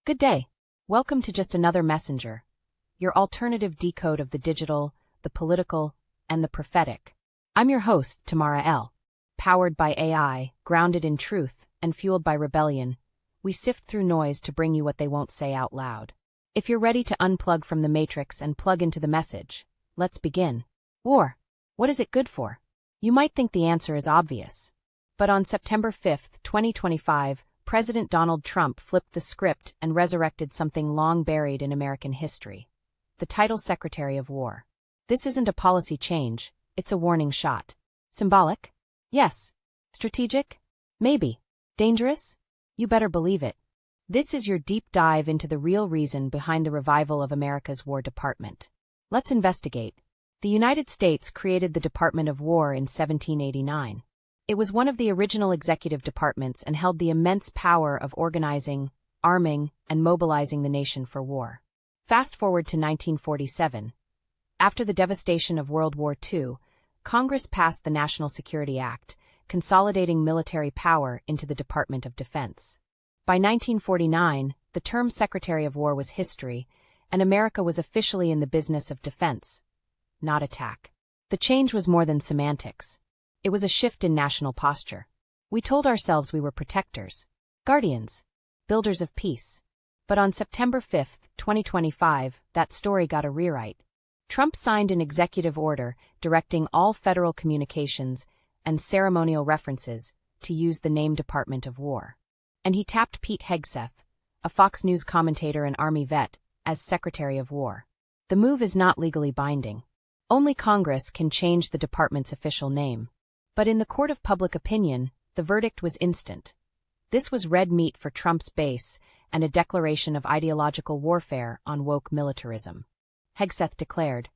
Good day. Welcome to Just Another Messenger, your alternative decode of the digital, the political, and the prophetic. I'm your host, Tamara L. Powered by AI, grounded in truth, and fueled by rebellion, we sift through noise to bring you what they won't say out loud. If you're ready to unplug from the matrix and plug into the message, let's begin. War. What is it good for? You might think the answer is obvious. But on September 5, 2025, President Donald Trump flipped the script and resurrected something long buried in American history: the title Secretary of War. This isn't a policy change, it's a warning shot. Symbolic? Yes. Strategic? Maybe. Dangerous? You better believe it. This is your deep dive into the real reason behind the revival of America's War Department. Let's investigate. The United States created the Department of War in 1789. It was one of the original executive departments and held the immense power of organizing, arming, and mobilizing the nation for war. Fast forward to 1947. After the devastation of World War II, Congress passed the National Security Act, consolidating military power into the Department of Defense. By 1949, the term Secretary of War was history, and America was officially in the business of defense, not attack. The change was more than semantics. It was a shift in national posture. We told ourselves we were protectors, guardians, builders of peace. But on September 5, 2025, that story got a rewrite. Trump signed an executive order directing all federal communications and ceremonial references to use the name Department of War. And he tapped Pete Hegseth, a Fox News commentator and Army vet, as Secretary of War. The move is not legally binding. Only Congress can change the department's official name. But in the court of public opinion, the verdict was instant. This was red meat for Trump's base and a declaration of ideological warfare on woke militarism. Hegseth declared,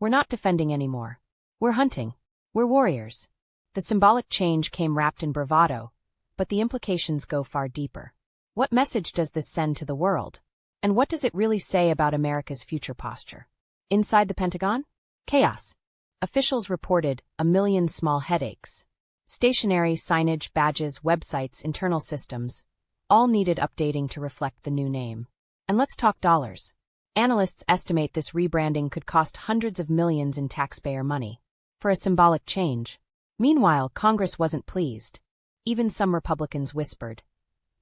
"We're not defending anymore. We're hunting. We're warriors." The symbolic change came wrapped in bravado, but the implications go far deeper. What message does this send to the world? And what does it really say about America's future posture? Inside the Pentagon? Chaos. Officials reported 1 million small headaches. Stationery, signage, badges, websites, internal systems, all needed updating to reflect the new name. And let's talk dollars. Analysts estimate this rebranding could cost hundreds of millions in taxpayer money for a symbolic change. Meanwhile, Congress wasn't pleased. Even some Republicans whispered,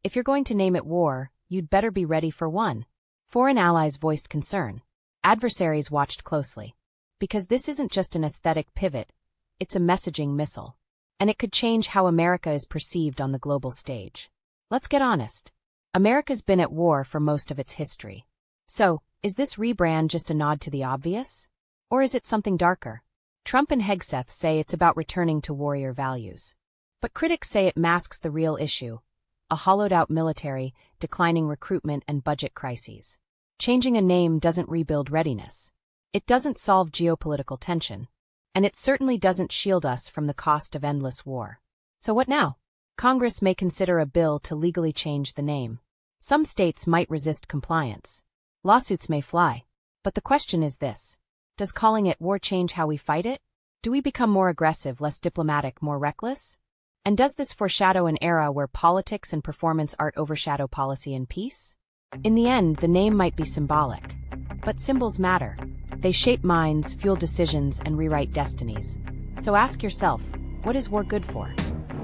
"If you're going to name it war, you'd better be ready for one." Foreign allies voiced concern. Adversaries watched closely. Because this isn't just an aesthetic pivot, it's a messaging missile. And it could change how America is perceived on the global stage. Let's get honest. America's been at war for most of its history. So, is this rebrand just a nod to the obvious? Or is it something darker? Trump and Hegseth say it's about returning to warrior values. But critics say it masks the real issue: a hollowed-out military, declining recruitment, and budget crises. Changing a name doesn't rebuild readiness. It doesn't solve geopolitical tension. And it certainly doesn't shield us from the cost of endless war. So what now? Congress may consider a bill to legally change the name. Some states might resist compliance. Lawsuits may fly. But the question is this: does calling it war change how we fight it? Do we become more aggressive, less diplomatic, more reckless? And does this foreshadow an era where politics and performance art overshadow policy and peace? In the end, the name might be symbolic. But symbols matter. They shape minds, fuel decisions, and rewrite destinies. So ask yourself, what is war good for?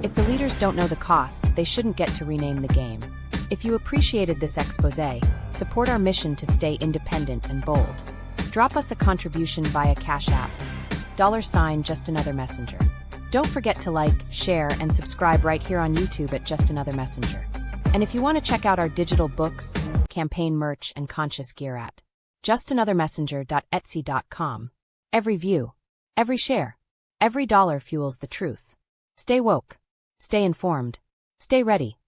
If the leaders don't know the cost, they shouldn't get to rename the game. If you appreciated this exposé, support our mission to stay independent and bold. Drop us a contribution via Cash App, $JustAnotherMessenger. Don't forget to like, share, and subscribe right here on YouTube at Just Another Messenger. And if you want to check out our digital books, campaign merch, and conscious gear at JustAnotherMessenger.etsy.com. Every view, every share, every dollar fuels the truth. Stay woke, stay informed, stay ready.